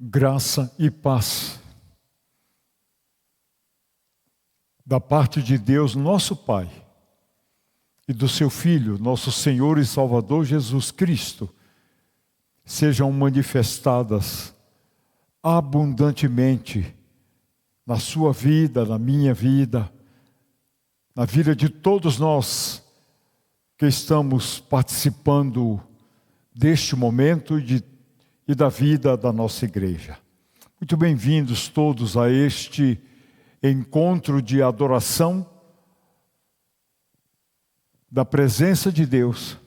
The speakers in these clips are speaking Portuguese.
Graça e paz da parte de Deus, nosso Pai, e do seu Filho, nosso Senhor e Salvador Jesus Cristo, sejam manifestadas abundantemente na sua vida, na minha vida, na vida de todos nós que estamos participando deste momento e da vida da nossa igreja. Muito bem-vindos todos a este encontro de adoração da presença de Deus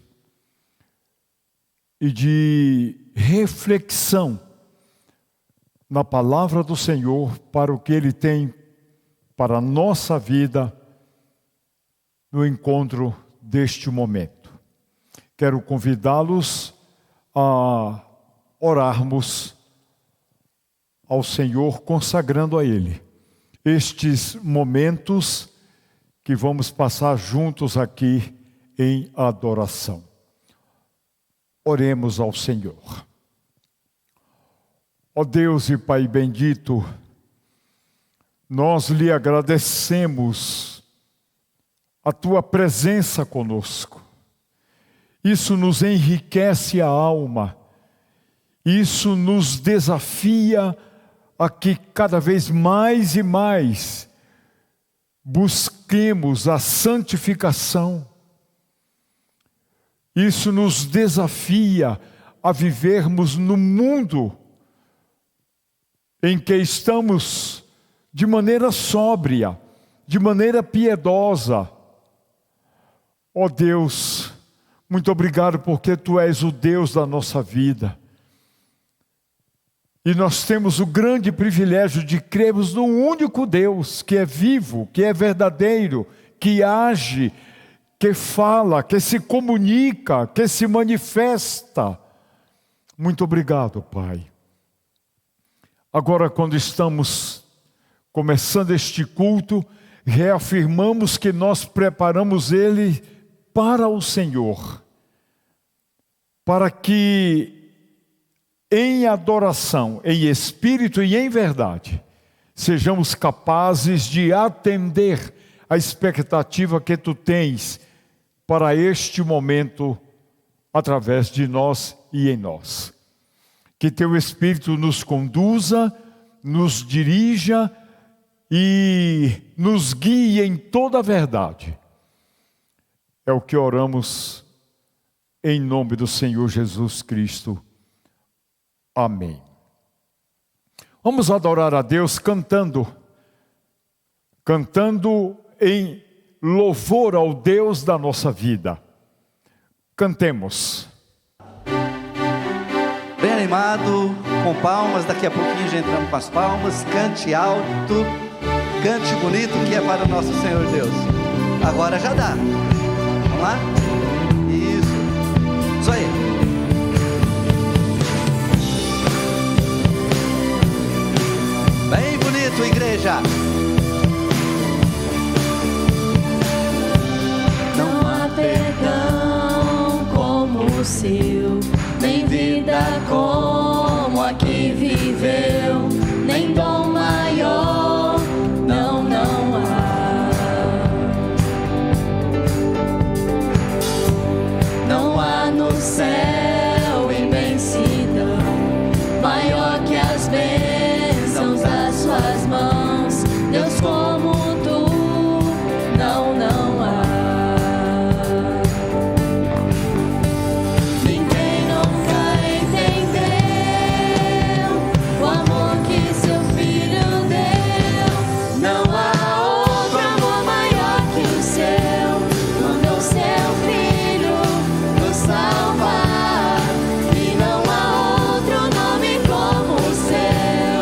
e de reflexão na palavra do Senhor para o que Ele tem para a nossa vida no encontro deste momento. Quero convidá-los a orarmos ao Senhor, consagrando a Ele estes momentos que vamos passar juntos aqui em adoração. Oremos ao Senhor. Ó Deus e Pai bendito, nós lhe agradecemos a Tua presença conosco. Isso nos enriquece a alma. Isso nos desafia a que cada vez mais e mais busquemos a santificação. Isso nos desafia a vivermos no mundo em que estamos de maneira sóbria, de maneira piedosa. Ó Deus, muito obrigado porque Tu és o Deus da nossa vida. E nós temos o grande privilégio de crermos no único Deus que é vivo, que é verdadeiro, que age, que fala, que se comunica, que se manifesta. Muito obrigado, Pai. Agora, quando estamos começando este culto, reafirmamos que nós preparamos ele para o Senhor, para que em adoração, em espírito e em verdade, sejamos capazes de atender a expectativa que Tu tens para este momento, através de nós e em nós. Que Teu Espírito nos conduza, nos dirija e nos guie em toda a verdade. É o que oramos em nome do Senhor Jesus Cristo. Amém. Vamos adorar a Deus cantando em louvor ao Deus da nossa vida. Cantemos. Bem animado, com palmas, daqui a pouquinho já entramos com as palmas. Cante alto, cante bonito, que é para o nosso Senhor Deus. Agora já dá. Vamos lá? Isso aí. Bem bonito, igreja. Não há perdão como o seu, nem vida como a que viveu, nem dom maior, não há. Não há no céu imensidão maior que as bênçãos das Suas mãos. Deus como Tu, não há. Ninguém nunca entendeu o amor que Seu Filho deu. Não há outro amor maior que o Seu. Mandou Seu Filho nos salvar, e não há outro nome como o Seu.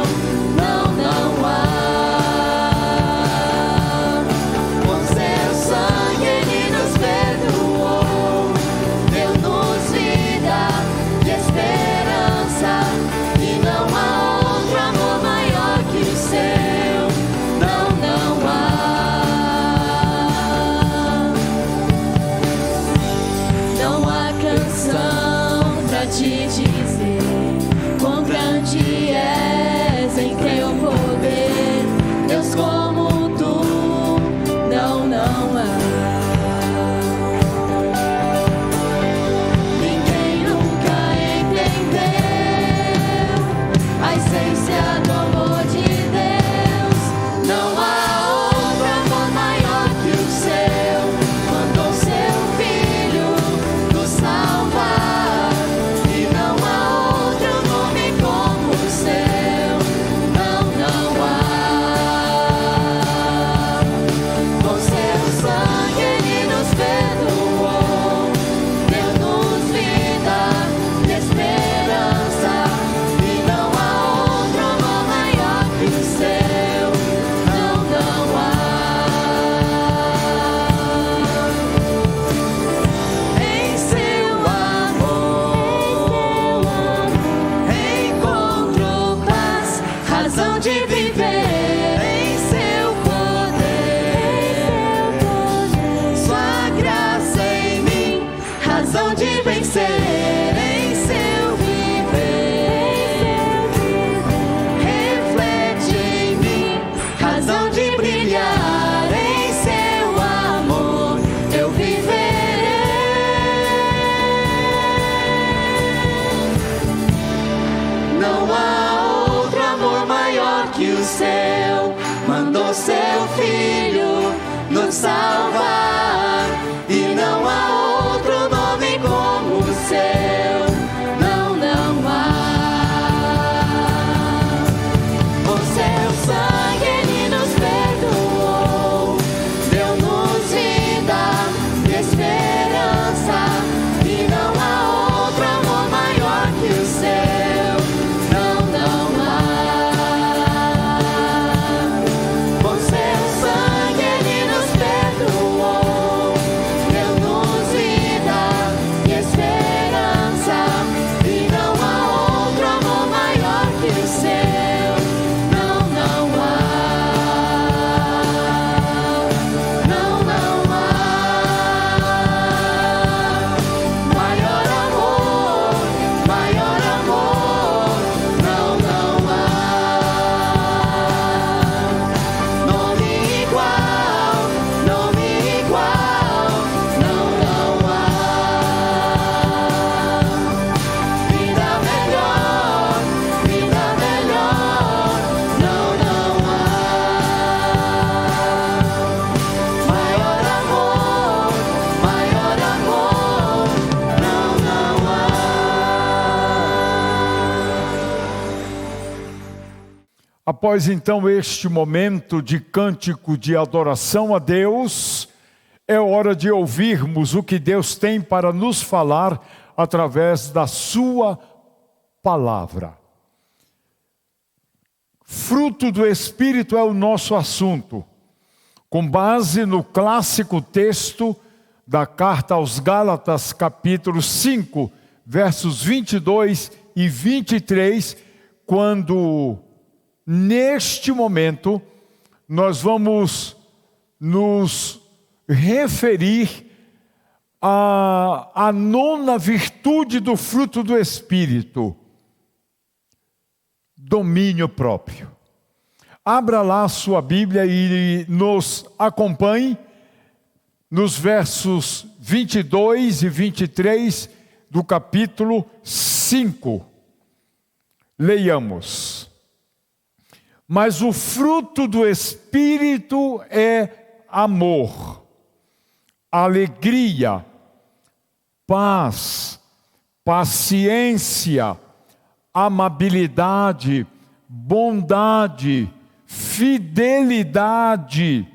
de viver em seu poder. Sua graça em mim, razão de vencer em seu viver. Reflete em mim, razão de brilhar em seu amor. Eu viverei. Não há outro amor maior que o seu. Mandou seu filho nos salvar. E não há outro nome como o seu. Não, não há. O seu sangue ele nos perdoou. Deu-nos vida e esperança. E não há outro amor maior que o seu. Não, não há. O seu sangue ele nos perdoou. Deu-nos vida e esperança. E não há outro amor maior que o seu. Não, não há. Não, não há. Maior amor, maior amor. Não, não há. Nome igual, nome igual. Não, não há. Vida melhor, vida melhor. Não, não há. Maior amor, maior amor. Não, não há. Após então este momento de cântico de adoração a Deus, é hora de ouvirmos o que Deus tem para nos falar através da sua palavra. Fruto do Espírito é o nosso assunto, com base no clássico texto da carta aos Gálatas, capítulo 5, versos 22 e 23, quando, neste momento, nós vamos nos referir à nona virtude do fruto do Espírito: domínio próprio. Abra lá a sua Bíblia e nos acompanhe nos versos 22 e 23 do capítulo 5. Leiamos. Mas o fruto do Espírito é amor, alegria, paz, paciência, amabilidade, bondade, fidelidade,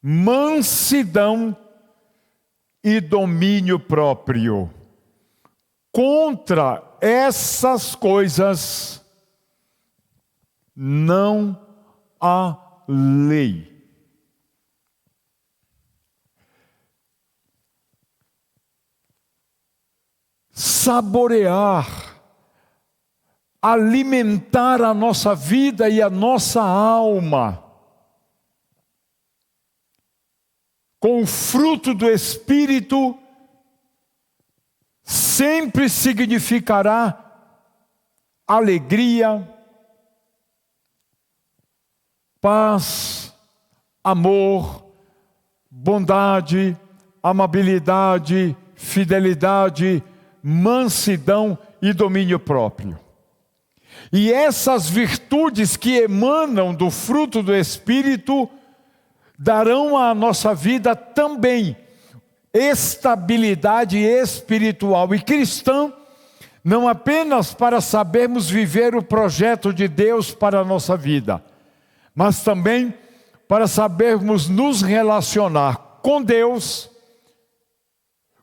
mansidão e domínio próprio. Contra essas coisas não há lei. Saborear, alimentar a nossa vida e a nossa alma com o fruto do Espírito sempre significará alegria, paz, amor, bondade, amabilidade, fidelidade, mansidão e domínio próprio. E essas virtudes que emanam do fruto do Espírito darão à nossa vida também estabilidade espiritual e cristã, não apenas para sabermos viver o projeto de Deus para a nossa vida, mas também para sabermos nos relacionar com Deus,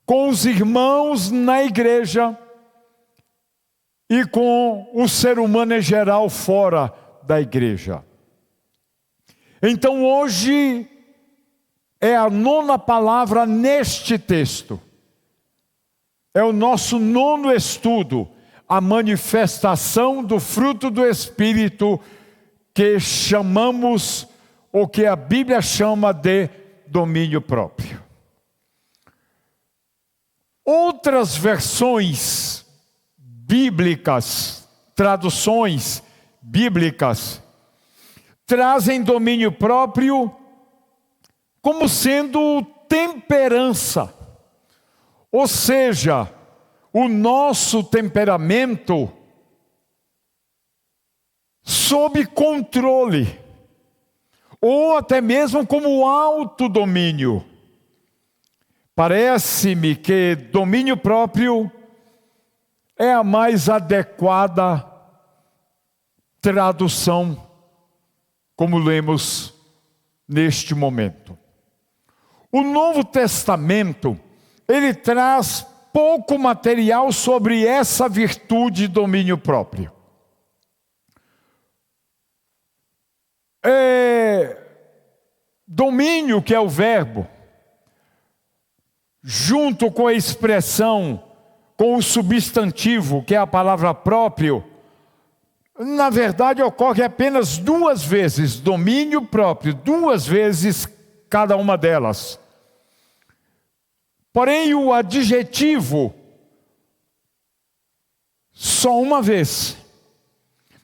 com os irmãos na igreja e com o ser humano em geral fora da igreja. Então hoje é a nona palavra neste texto. É o nosso nono estudo, a manifestação do fruto do Espírito que chamamos, ou que a Bíblia chama de domínio próprio. Outras versões bíblicas, traduções bíblicas, trazem domínio próprio como sendo temperança, ou seja, o nosso temperamento sob controle, ou até mesmo como autodomínio. Parece-me que domínio próprio é a mais adequada tradução, como lemos neste momento. O Novo Testamento, ele traz pouco material sobre essa virtude de domínio próprio. Domínio, que é o verbo, junto com a expressão, com o substantivo, que é a palavra próprio, na verdade ocorre apenas 2 vezes, domínio próprio, 2 vezes cada uma delas. Porém, o adjetivo, só uma vez.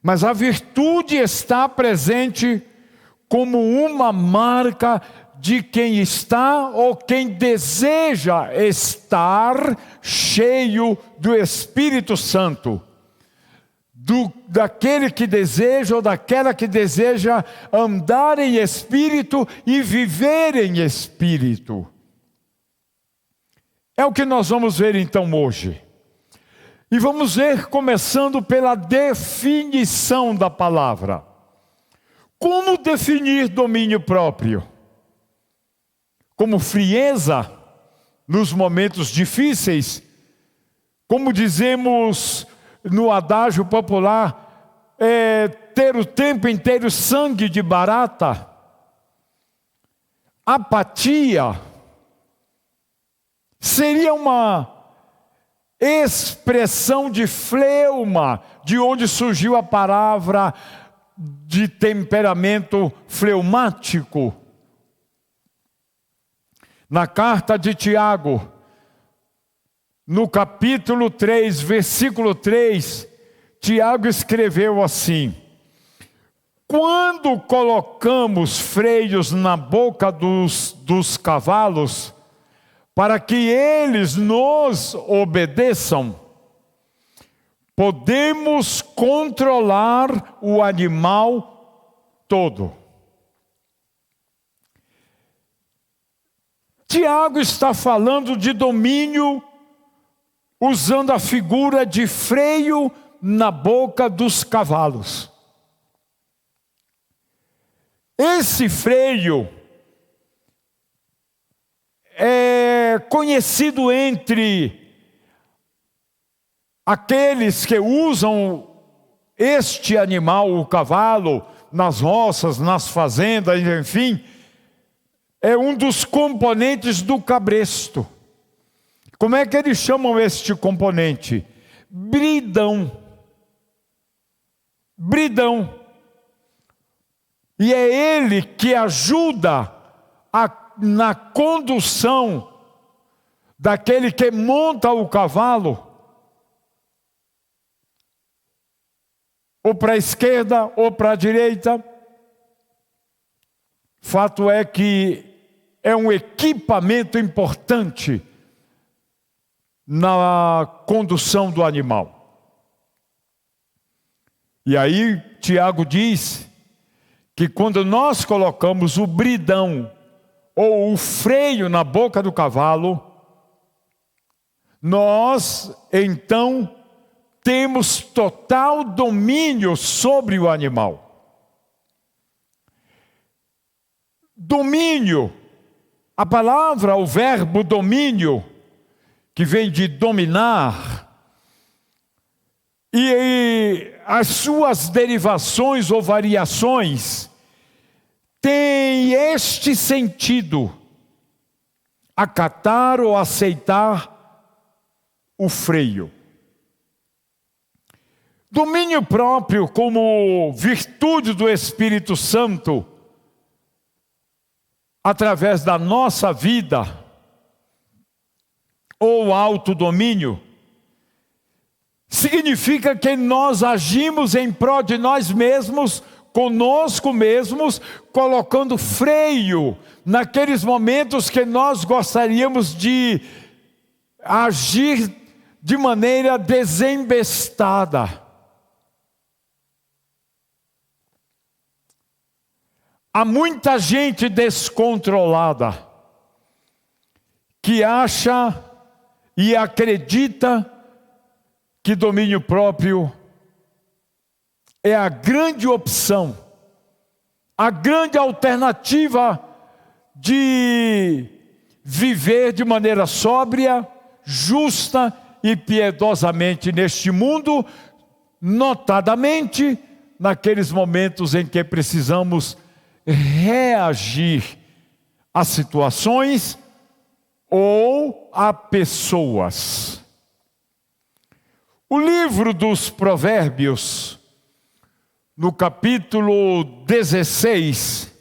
Mas a virtude está presente como uma marca de quem está ou quem deseja estar cheio do Espírito Santo. Daquele que deseja ou daquela que deseja andar em Espírito e viver em Espírito. É o que nós vamos ver então hoje. E vamos ver começando pela definição da palavra. Como definir domínio próprio? Como frieza nos momentos difíceis? Como dizemos no adágio popular, ter o tempo inteiro sangue de barata? Apatia? Seria uma expressão de fleuma, de onde surgiu a palavra de temperamento fleumático. Na carta de Tiago, no capítulo 3, versículo 3, Tiago escreveu assim: quando colocamos freios na boca dos cavalos, para que eles nos obedeçam, podemos controlar o animal todo. Tiago está falando de domínio usando a figura de freio na boca dos cavalos. Esse freio é conhecido entre aqueles que usam este animal, o cavalo, nas roças, nas fazendas, enfim, é um dos componentes do cabresto. Como é que eles chamam este componente? Bridão. Bridão. E é ele que ajuda na condução daquele que monta o cavalo, ou para a esquerda ou para a direita. Fato é que é um equipamento importante na condução do animal. E aí Tiago diz que quando nós colocamos o bridão ou o freio na boca do cavalo, nós então temos total domínio sobre o animal. Domínio, a palavra, o verbo domínio, que vem de dominar, e as suas derivações ou variações, tem este sentido: acatar ou aceitar o freio. Domínio próprio como virtude do Espírito Santo, através da nossa vida, ou autodomínio, significa que nós agimos em prol de nós mesmos, conosco mesmos, colocando freio naqueles momentos que nós gostaríamos de agir de maneira desembestada. Há muita gente descontrolada que acha e acredita que domínio próprio é a grande opção, a grande alternativa de viver de maneira sóbria, justa e piedosamente neste mundo, notadamente naqueles momentos em que precisamos reagir a situações ou a pessoas. O livro dos Provérbios, no capítulo 16,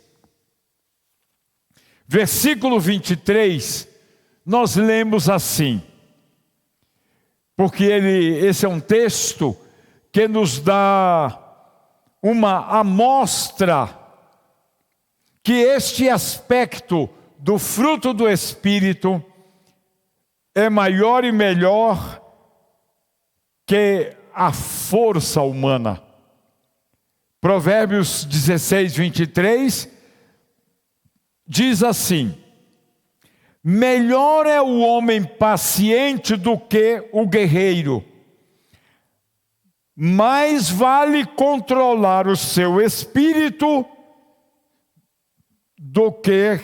versículo 23, nós lemos assim, porque esse é um texto que nos dá uma amostra que este aspecto do fruto do Espírito é maior e melhor que a força humana. Provérbios 16, 23 diz assim: melhor é o homem paciente do que o guerreiro. Mais vale controlar o seu espírito do que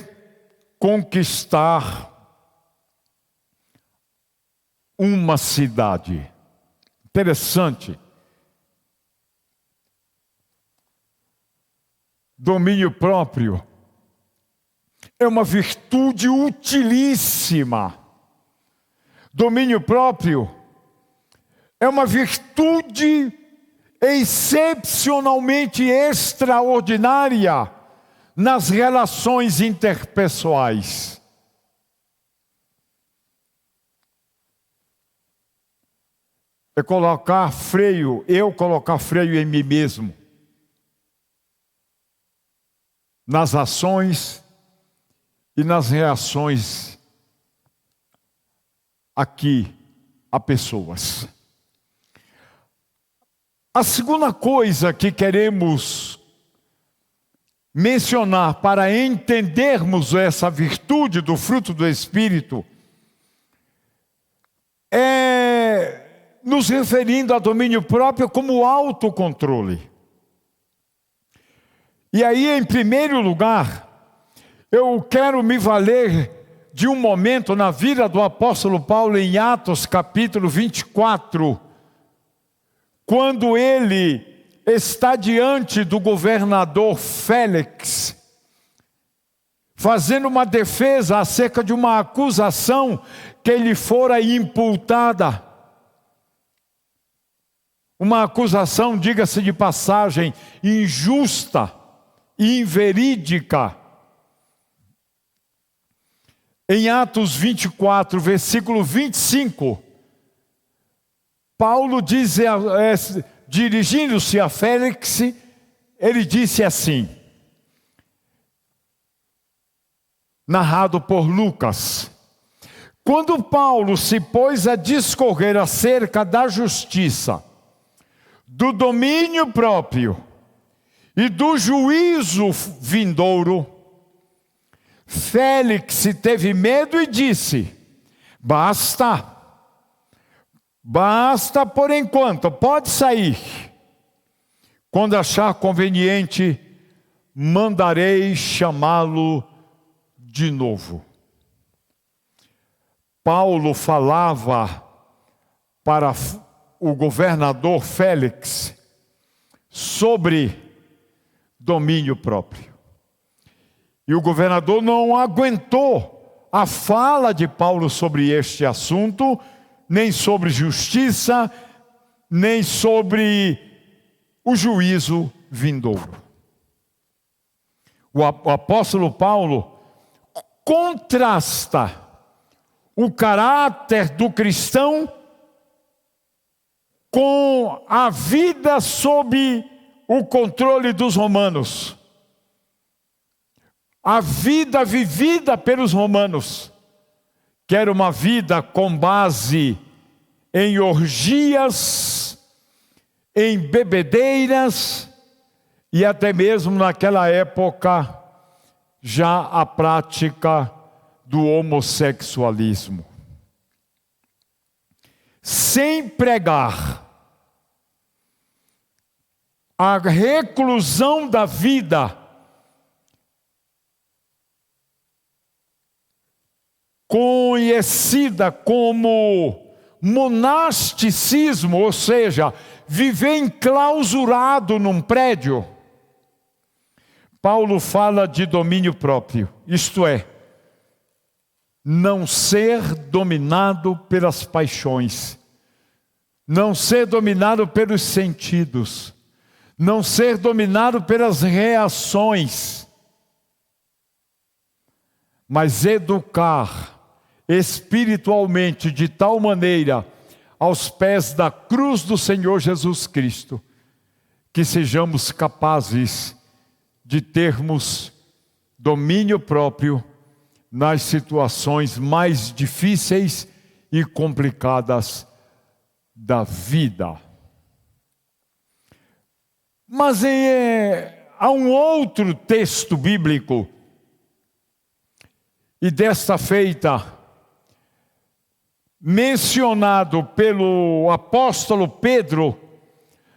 conquistar uma cidade. Interessante. Domínio próprio é uma virtude utilíssima. Domínio próprio é uma virtude excepcionalmente extraordinária nas relações interpessoais. É colocar freio em mim mesmo, nas ações e nas reações aqui a pessoas. A segunda coisa que queremos mencionar para entendermos essa virtude do fruto do Espírito é nos referindo a domínio próprio como autocontrole. E aí, em primeiro lugar, eu quero me valer de um momento na vida do apóstolo Paulo em Atos capítulo 24, quando ele está diante do governador Félix, fazendo uma defesa acerca de uma acusação que lhe fora imputada. Uma acusação, diga-se de passagem, injusta, inverídica. Em Atos 24, versículo 25, Paulo diz, dirigindo-se a Félix, ele disse assim, narrado por Lucas: quando Paulo se pôs a discorrer acerca da justiça, do domínio próprio e do juízo vindouro, Félix teve medo e disse: basta por enquanto, pode sair. Quando achar conveniente, mandarei chamá-lo de novo. Paulo falava para o governador Félix sobre domínio próprio. E o governador não aguentou a fala de Paulo sobre este assunto, nem sobre justiça, nem sobre o juízo vindouro. O apóstolo Paulo contrasta o caráter do cristão com a vida sob o controle dos romanos. A vida vivida pelos romanos, que era uma vida com base em orgias, em bebedeiras, e até mesmo naquela época, já a prática do homossexualismo. Sem pregar a reclusão da vida conhecida como monasticismo, ou seja, viver enclausurado num prédio, Paulo fala de domínio próprio, isto é, não ser dominado pelas paixões, não ser dominado pelos sentidos, não ser dominado pelas reações, mas educar espiritualmente de tal maneira aos pés da cruz do Senhor Jesus Cristo, que sejamos capazes de termos domínio próprio nas situações mais difíceis e complicadas da vida. Mas há um outro texto bíblico, e desta feita, mencionado pelo apóstolo Pedro,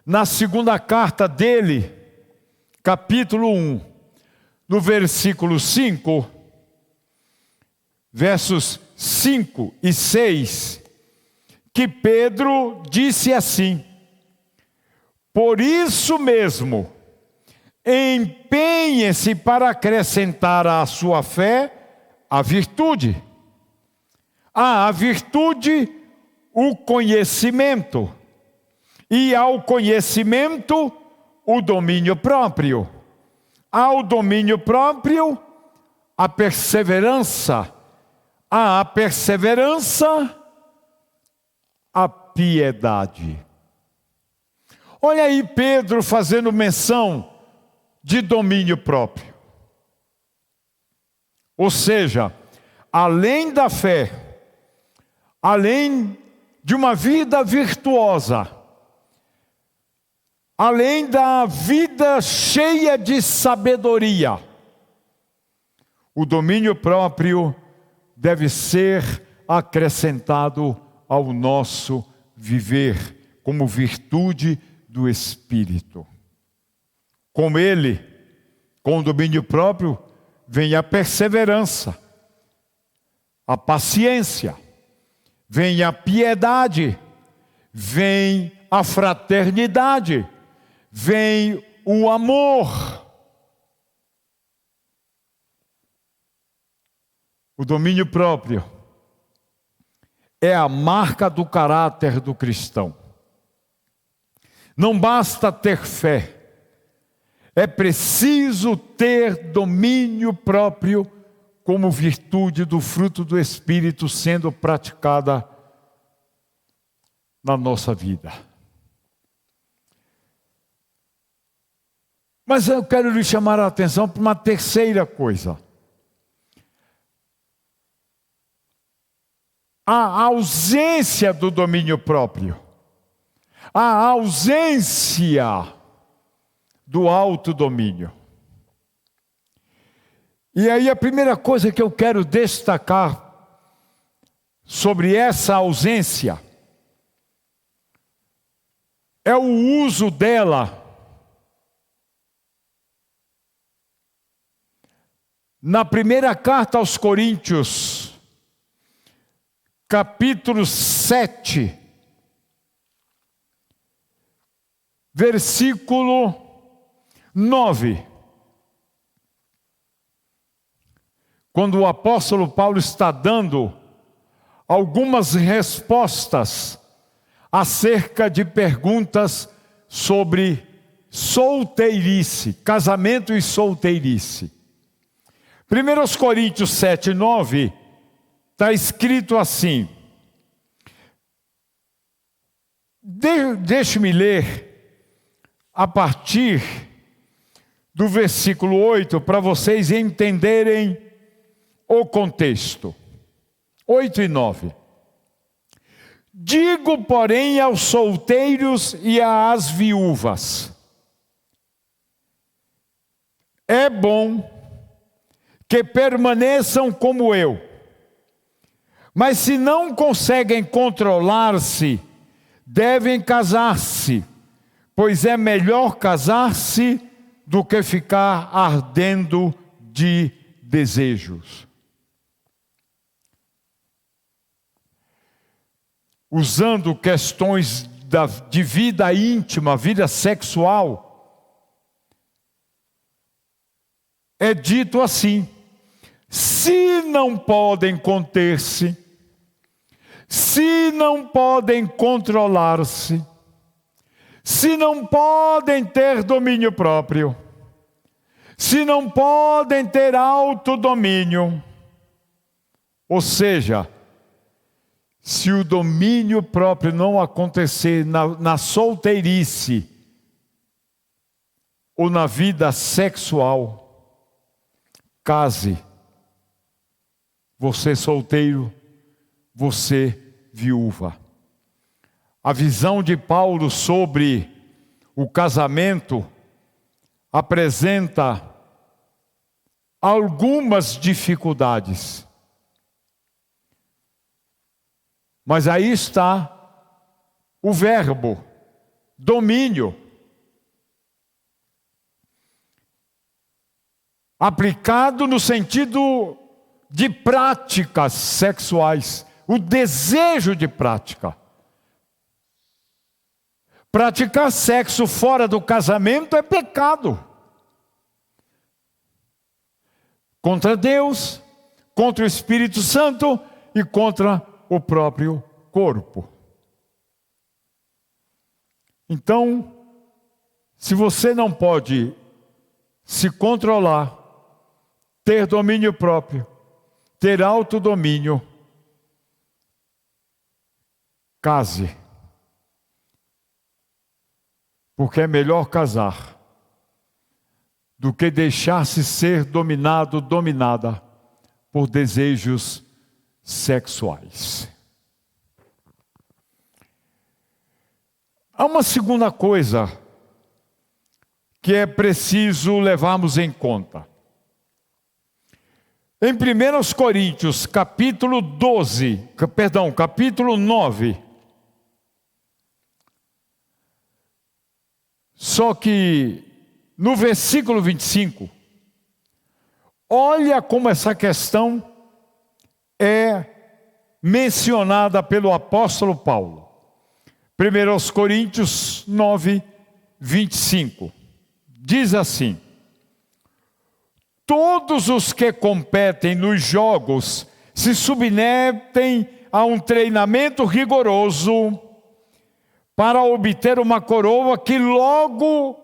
na segunda carta dele, capítulo 1, no versículo 5, versos 5 e 6, que Pedro disse assim: por isso mesmo, empenhe-se para acrescentar à sua fé a virtude. À virtude, o conhecimento. E ao conhecimento, o domínio próprio. Ao domínio próprio, a perseverança. À perseverança, a piedade. Olha aí Pedro fazendo menção de domínio próprio. Ou seja, além da fé, além de uma vida virtuosa, além da vida cheia de sabedoria, o domínio próprio deve ser acrescentado ao nosso viver como virtude do Espírito. Com ele, com o domínio próprio, vem a perseverança, a paciência, vem a piedade, vem a fraternidade, vem o amor. O domínio próprio é a marca do caráter do cristão. Não basta ter fé, é preciso ter domínio próprio como virtude do fruto do Espírito sendo praticada na nossa vida. Mas eu quero lhe chamar a atenção para uma terceira coisa. A ausência do domínio próprio. A ausência do autodomínio. E aí a primeira coisa que eu quero destacar sobre essa ausência é o uso dela na primeira carta aos Coríntios, capítulo 7, versículo 9. Quando o apóstolo Paulo está dando algumas respostas acerca de perguntas sobre solteirice, casamento e solteirice. 1 Coríntios 7, 9, está escrito assim. Deixe-me ler a partir do versículo 8, para vocês entenderem o contexto. 8 e 9. Digo, porém, aos solteiros e às viúvas: é bom que permaneçam como eu. Mas se não conseguem controlar-se, devem casar-se, pois é melhor casar-se do que ficar ardendo de desejos. Usando questões de vida íntima, vida sexual, é dito assim: se não podem conter-se, se não podem controlar-se, se não podem ter domínio próprio, se não podem ter autodomínio, ou seja, se o domínio próprio não acontecer na solteirice ou na vida sexual, case. Você solteiro, você viúva. A visão de Paulo sobre o casamento apresenta algumas dificuldades. Mas aí está o verbo, domínio. Aplicado no sentido de práticas sexuais, o desejo de prática. Praticar sexo fora do casamento é pecado. Contra Deus, contra o Espírito Santo e contra o próprio corpo. Então, se você não pode se controlar, ter domínio próprio, ter autodomínio, case. Porque é melhor casar do que deixar-se ser dominado, dominada por desejos sexuais. Há uma segunda coisa que é preciso levarmos em conta. Em 1 Coríntios, capítulo 9, só que no versículo 25, olha como essa questão é mencionada pelo apóstolo Paulo. 1 Coríntios 9, 25. Diz assim: todos os que competem nos jogos se submetem a um treinamento rigoroso para obter uma coroa que logo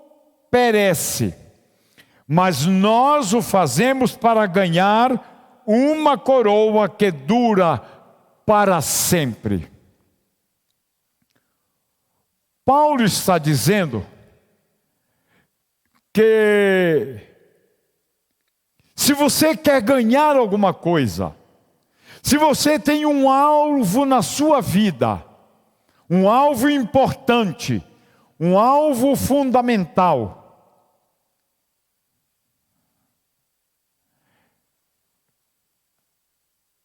perece. Mas nós o fazemos para ganhar uma coroa que dura para sempre. Paulo está dizendo que se você quer ganhar alguma coisa, se você tem um alvo na sua vida, um alvo importante, um alvo fundamental,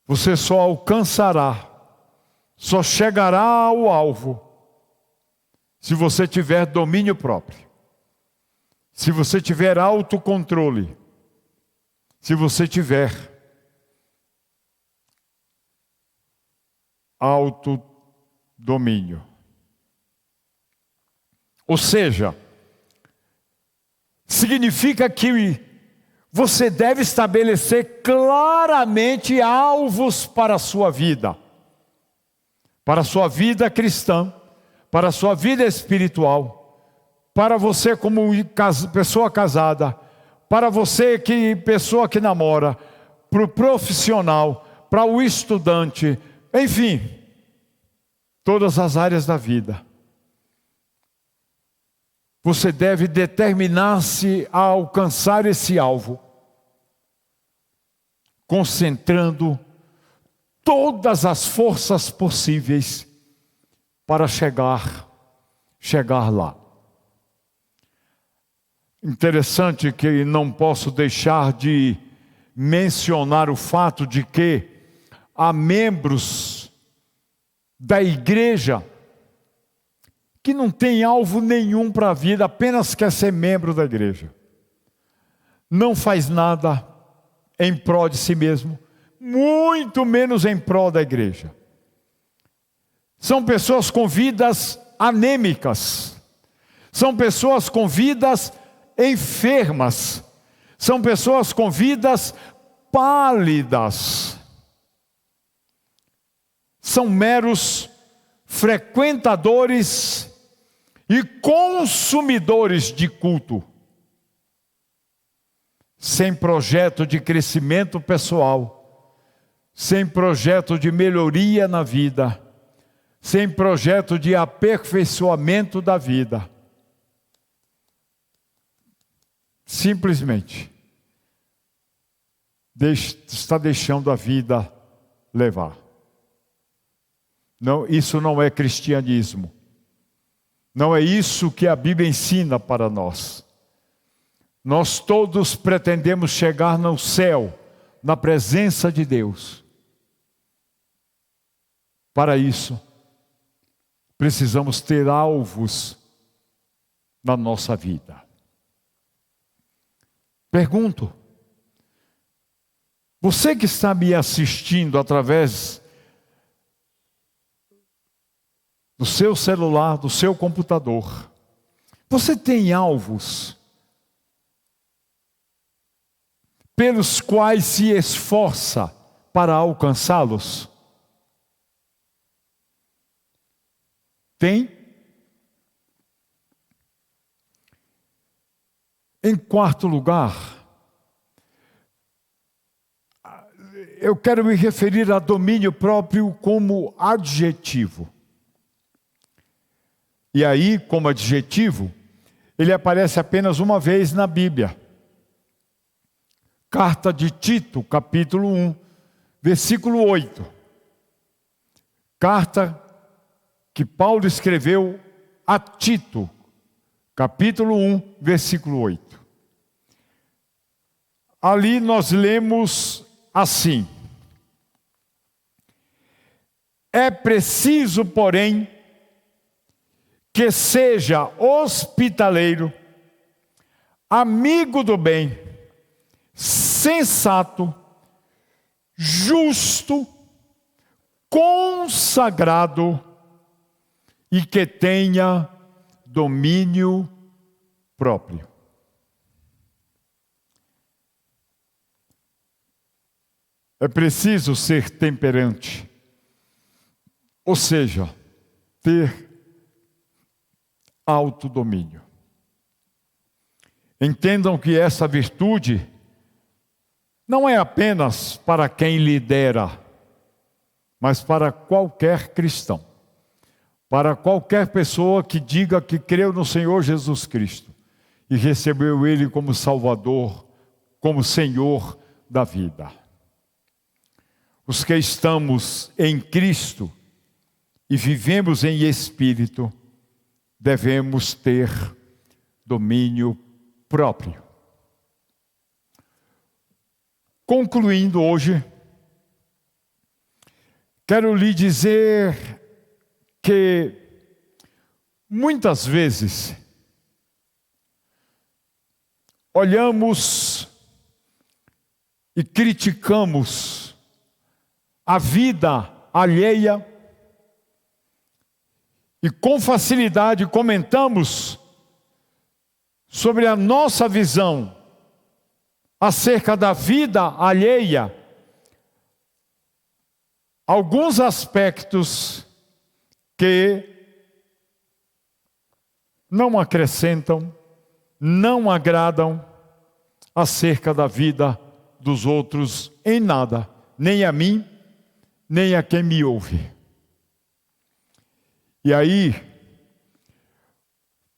você só alcançará, só chegará ao alvo, se você tiver domínio próprio, se você tiver autocontrole, se você tiver autodomínio. Ou seja, significa que você deve estabelecer claramente alvos para a sua vida cristã, para a sua vida espiritual, para você como pessoa casada, para você pessoa que namora, para o profissional, para o estudante, enfim, todas as áreas da vida. Você deve determinar-se a alcançar esse alvo, concentrando todas as forças possíveis para chegar lá. Interessante que não posso deixar de mencionar o fato de que há membros da igreja que não tem alvo nenhum para a vida, apenas quer ser membro da igreja. Não faz nada em prol de si mesmo, muito menos em prol da igreja. São pessoas com vidas anêmicas, são pessoas com vidas enfermas, são pessoas com vidas pálidas, são meros frequentadores e consumidores de culto, sem projeto de crescimento pessoal, sem projeto de melhoria na vida, sem projeto de aperfeiçoamento da vida. Simplesmente está deixando a vida levar. Não, isso não é cristianismo. Não é isso que a Bíblia ensina para nós. Nós todos pretendemos chegar no céu, na presença de Deus. Para isso, precisamos ter alvos na nossa vida. Pergunto, você que está me assistindo através do seu celular, do seu computador, você tem alvos pelos quais se esforça para alcançá-los? Tem? Em quarto lugar, eu quero me referir a domínio próprio como adjetivo. E aí, como adjetivo, ele aparece apenas uma vez na Bíblia. Carta de Tito, capítulo 1, versículo 8. Carta que Paulo escreveu a Tito, capítulo 1, versículo 8. Ali nós lemos assim: é preciso, porém, que seja hospitaleiro, amigo do bem, sensato, justo, consagrado e que tenha domínio próprio. É preciso ser temperante, ou seja, ter autodomínio. Entendam que essa virtude não é apenas para quem lidera, mas para qualquer cristão, para qualquer pessoa que diga que creu no Senhor Jesus Cristo e recebeu Ele como Salvador, como Senhor da vida. Os que estamos em Cristo e vivemos em Espírito, devemos ter domínio próprio. Concluindo hoje, quero lhe dizer que muitas vezes olhamos e criticamos a vida alheia e com facilidade comentamos sobre a nossa visão acerca da vida alheia, alguns aspectos que não acrescentam, não agradam acerca da vida dos outros em nada, nem a mim, nem a quem me ouve. E aí,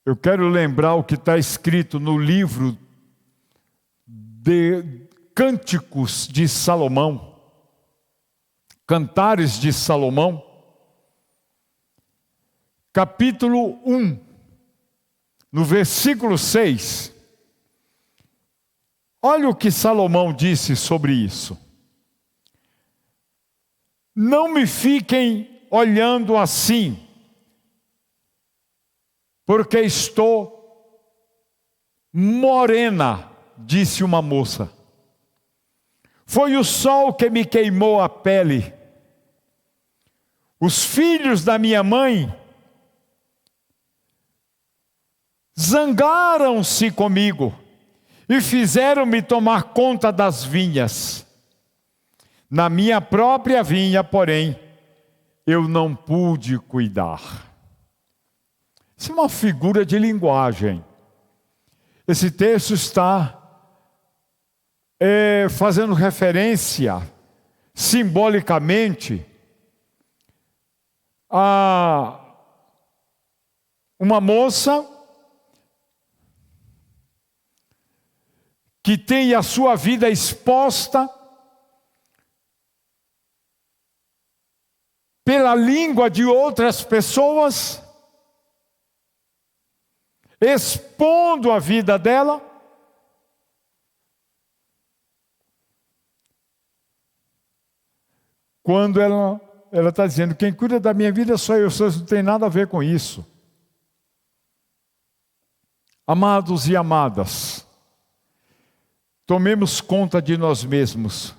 eu quero lembrar o que está escrito no livro de Cânticos de Salomão, Cantares de Salomão, capítulo 1, no versículo 6. Olha o que Salomão disse sobre isso. Não me fiquem olhando assim, porque estou morena, disse uma moça. Foi o sol que me queimou a pele. Os filhos da minha mãe zangaram-se comigo e fizeram-me tomar conta das vinhas. Na minha própria vinha, porém, eu não pude cuidar. Isso é uma figura de linguagem. Esse texto está fazendo referência, simbolicamente, a uma moça que tem a sua vida exposta pela língua de outras pessoas, expondo a vida dela, quando ela está dizendo, quem cuida da minha vida sou eu, vocês não tem nada a ver com isso. Amados e amadas, tomemos conta de nós mesmos,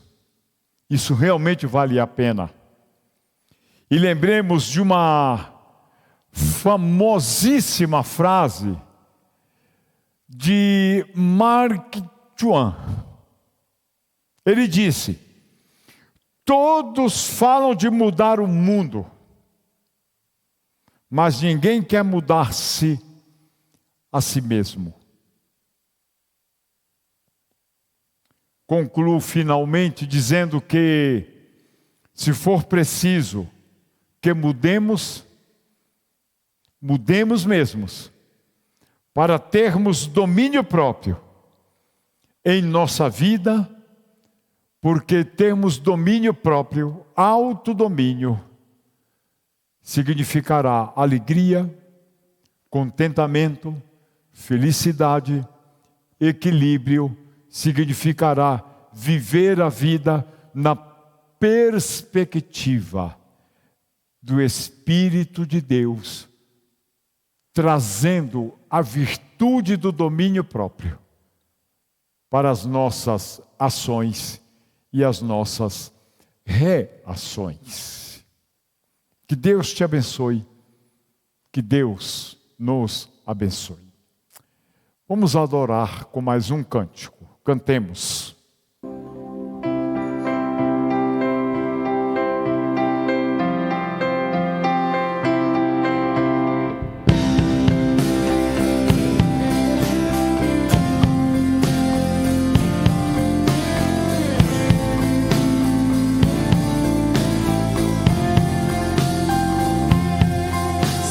isso realmente vale a pena. E lembremos de uma famosíssima frase de Mark Twain. Ele disse: todos falam de mudar o mundo, mas ninguém quer mudar-se a si mesmo. Concluo finalmente dizendo que, se for preciso que mudemos mesmos, para termos domínio próprio em nossa vida, porque termos domínio próprio, autodomínio, significará alegria, contentamento, felicidade, equilíbrio, significará viver a vida na perspectiva do Espírito de Deus, trazendo a virtude do domínio próprio para as nossas ações e as nossas reações. Que Deus te abençoe, que Deus nos abençoe. Vamos adorar com mais um cântico. Cantemos.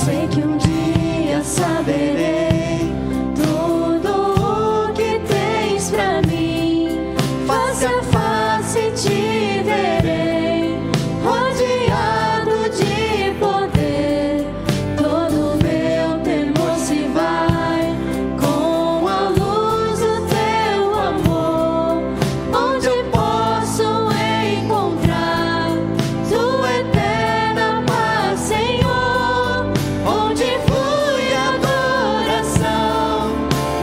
Sei que um dia saberei tudo o que tens pra mim. Face a face te verei, rodeado de poder. Todo meu temor se vai com a luz do teu amor. Onde posso encontrar tua eterna paz, Senhor? Onde flui adoração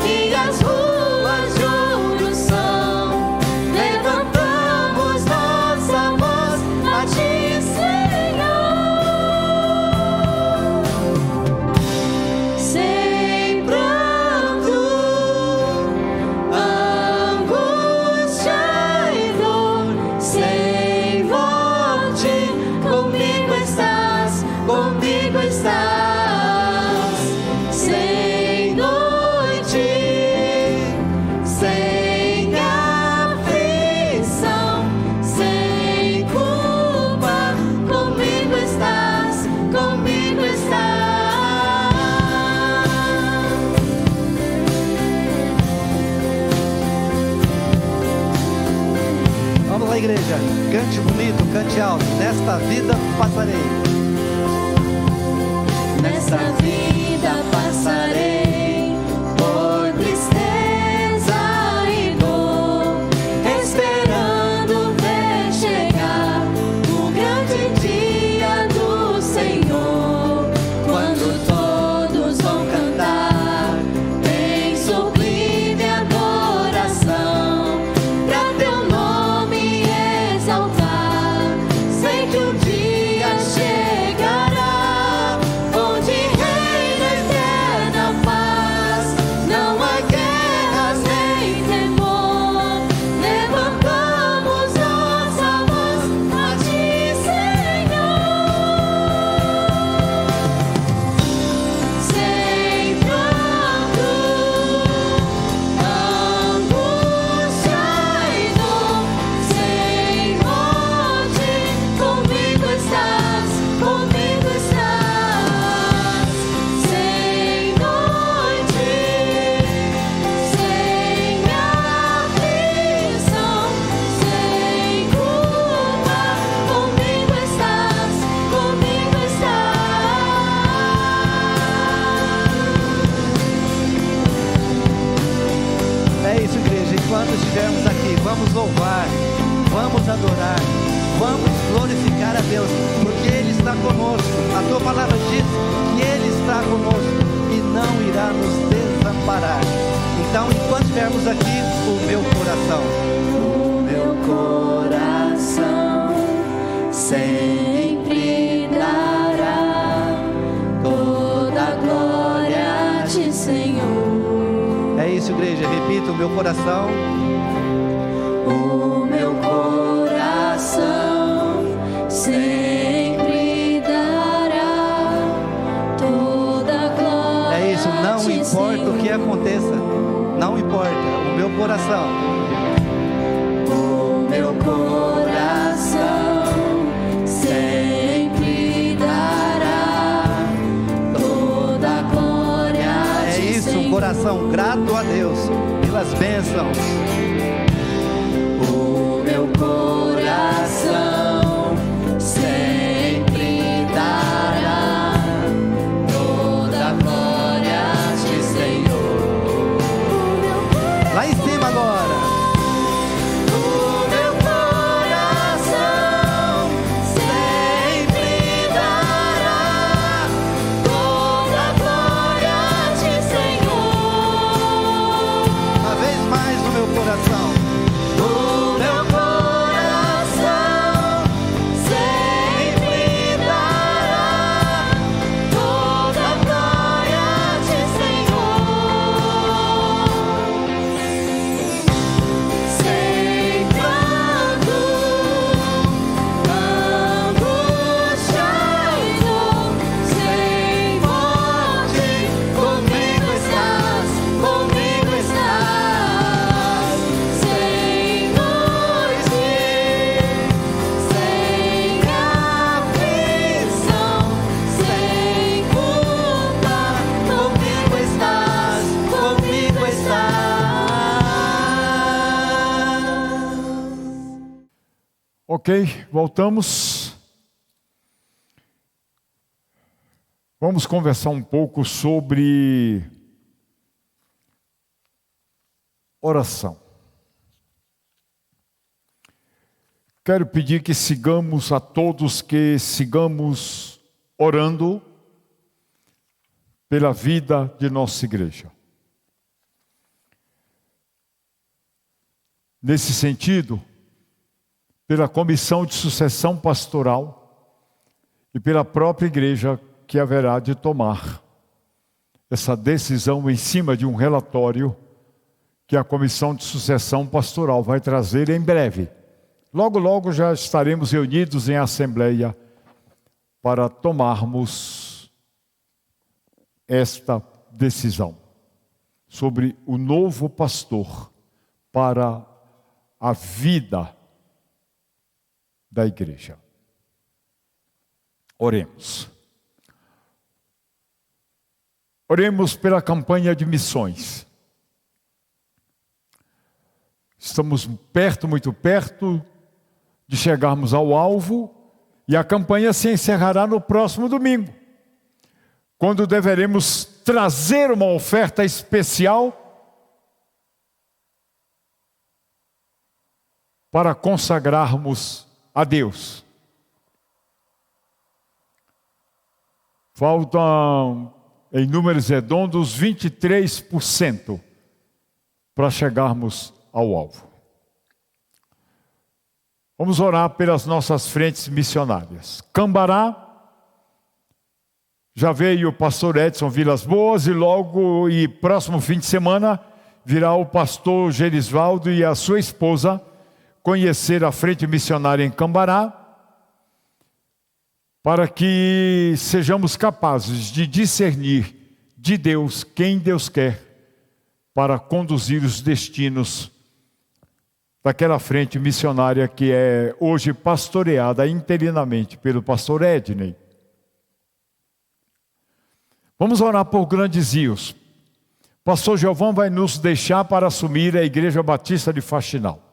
e as ruas igreja, cante bonito, cante alto. Nesta vida passarei. Nesta vida passarei por tristeza e dor, esperando ver chegar o grande dia do Senhor, quando todos vão cantar em sublime adoração, pra teu nome exaltar. Sei que um dia chegará, onde reina eterna paz. Não há guerras nem temor. Levantamos nossa voz a ti, Senhor. Sem pranto, angústia e dor, sem morte, comigo estás, comigo estás. Sem noite, sem aflição, sem culpa, comigo estás, comigo estás. É isso, igreja. Enquanto estivermos aqui, vamos louvar, vamos adorar, vamos glorificar a Deus, porque Ele está conosco. A tua palavra diz que Ele está conosco e não irá nos desamparar. Então, enquanto estivermos aqui, o meu coração Sempre dará toda a glória a ti, Senhor. é isso, igreja. Repita: o meu coração O meu coração sempre dará toda a glória. é isso. Não a ti, importa o que Senhor. aconteça, não importa. O meu coração O meu coração sempre dará toda a glória a é ti, isso. Um Senhor. coração grato a Deus pelas bênçãos. O meu coração sempre dará toda a glória a ti, Senhor. Lá em cima agora. O meu coração sempre dará toda a glória a ti, Senhor. Uma vez mais no meu coração. O meu coração sempre dará toda a glória a ti, Senhor. Sem pranto, angústia e dor, sem morte, comigo estás, comigo estás. Sem noite, sem aflição, sem culpa, comigo estás, comigo estás. Ok, voltamos. Vamos conversar um pouco sobre oração. Quero pedir que sigamos a todos, que sigamos orando pela vida de nossa igreja. Nesse sentido, pela comissão de sucessão pastoral e pela própria igreja que haverá de tomar essa decisão em cima de um relatório que a comissão de sucessão pastoral vai trazer em breve. Logo, logo já estaremos reunidos em assembleia para tomarmos esta decisão sobre o novo pastor para a vida da igreja. Oremos. Oremos pela campanha de missões. Estamos perto, muito perto, de chegarmos ao alvo, e a campanha se encerrará no próximo domingo, quando deveremos trazer uma oferta especial para consagrarmos a Deus. Faltam, em números redondos, 23% para chegarmos ao alvo. Vamos orar pelas nossas frentes missionárias. Cambará, já veio o pastor Edson Vilas Boas, e próximo fim de semana virá o pastor Gerisvaldo e a sua esposa conhecer a frente missionária em Cambará, para que sejamos capazes de discernir de Deus quem Deus quer para conduzir os destinos daquela frente missionária que é hoje pastoreada interinamente pelo pastor Edney. Vamos orar por grandes rios. Pastor Giovão vai nos deixar para assumir a Igreja Batista de Faxinal.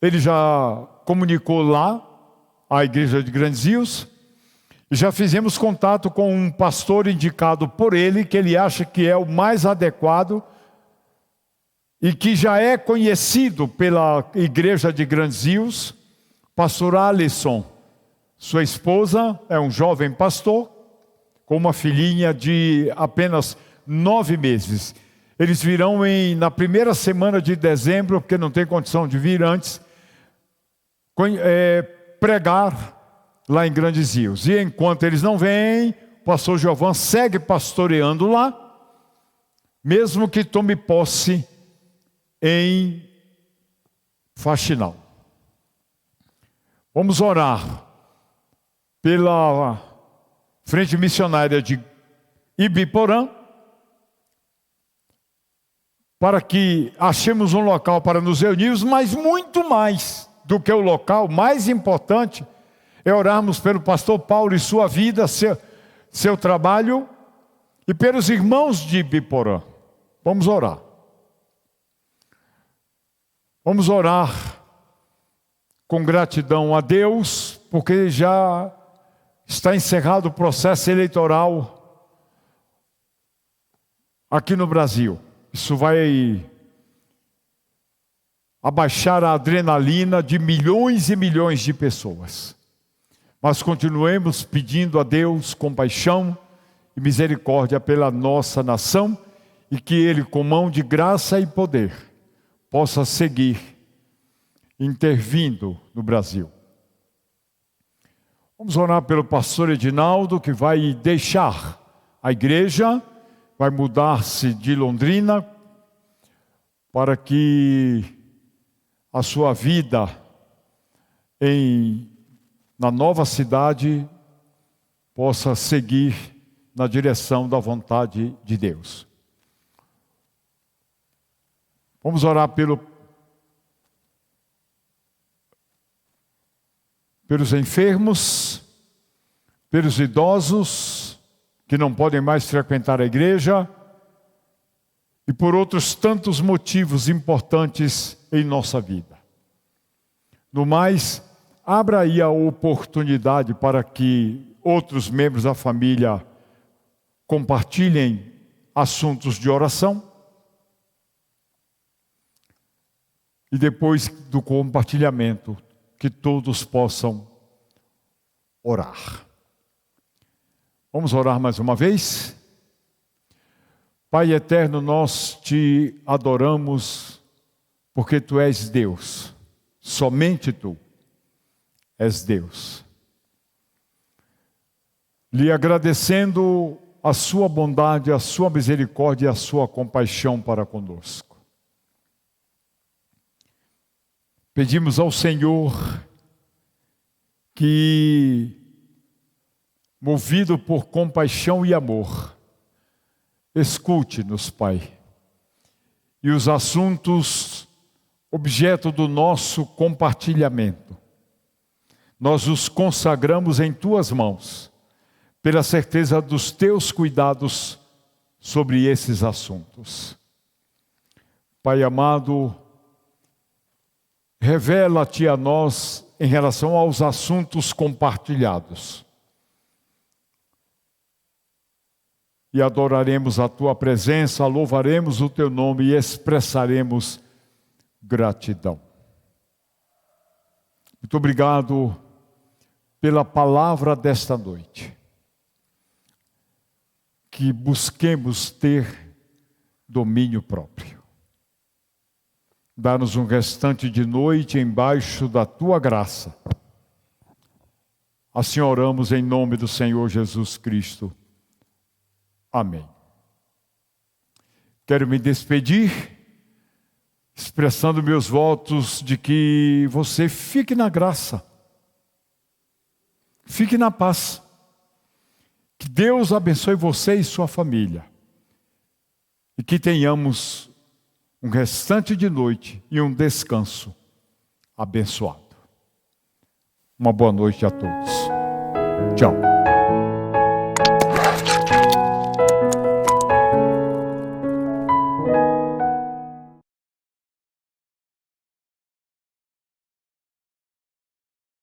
Ele já comunicou lá a Igreja de Grandes Rios. Já fizemos contato com um pastor indicado por ele, que ele acha que é o mais adequado e que já é conhecido pela Igreja de Grandes Rios, pastor Alisson. Sua esposa é um jovem pastor, com uma filhinha de apenas 9 meses. Eles virão na primeira semana de dezembro, porque não tem condição de vir antes, pregar lá em Grandes Rios. E enquanto eles não vêm, o pastor Giovão segue pastoreando lá, mesmo que tome posse em Faxinal. Vamos orar pela frente missionária de Ibiporã, para que achemos um local para nos reunirmos, mas muito mais do que o local, mais importante é orarmos pelo pastor Paulo e sua vida, seu trabalho, e pelos irmãos de Ibiporã. Vamos orar. Vamos orar com gratidão a Deus, porque já está encerrado o processo eleitoral aqui no Brasil. Isso vai abaixar a adrenalina de milhões e milhões de pessoas. Mas continuemos pedindo a Deus compaixão e misericórdia pela nossa nação, e que Ele, com mão de graça e poder, possa seguir intervindo no Brasil. Vamos orar pelo pastor Edinaldo, que vai deixar a igreja, vai mudar-se de Londrina, para que a sua vida na nova cidade possa seguir na direção da vontade de Deus. Vamos orar pelos enfermos, pelos idosos que não podem mais frequentar a igreja e por outros tantos motivos importantes em nossa vida. No mais, abra aí a oportunidade para que outros membros da família compartilhem assuntos de oração. E depois do compartilhamento, que todos possam orar. Vamos orar mais uma vez? Pai eterno, nós te adoramos porque Tu és Deus. Somente Tu és Deus. Lhe agradecendo a Sua bondade, a Sua misericórdia e a Sua compaixão para conosco. Pedimos ao Senhor que, movido por compaixão e amor, escute-nos, Pai, e os assuntos objeto do nosso compartilhamento, nós os consagramos em Tuas mãos, pela certeza dos Teus cuidados sobre esses assuntos. Pai amado, revela-te a nós em relação aos assuntos compartilhados. E adoraremos a tua presença, louvaremos o teu nome e expressaremos gratidão. Muito obrigado pela palavra desta noite. Que busquemos ter domínio próprio. Dá-nos um restante de noite embaixo da tua graça. Assim oramos em nome do Senhor Jesus Cristo. Amém. Quero me despedir, expressando meus votos de que você fique na graça, fique na paz. Que Deus abençoe você e sua família. E que tenhamos um restante de noite e um descanso abençoado. Uma boa noite a todos. Tchau.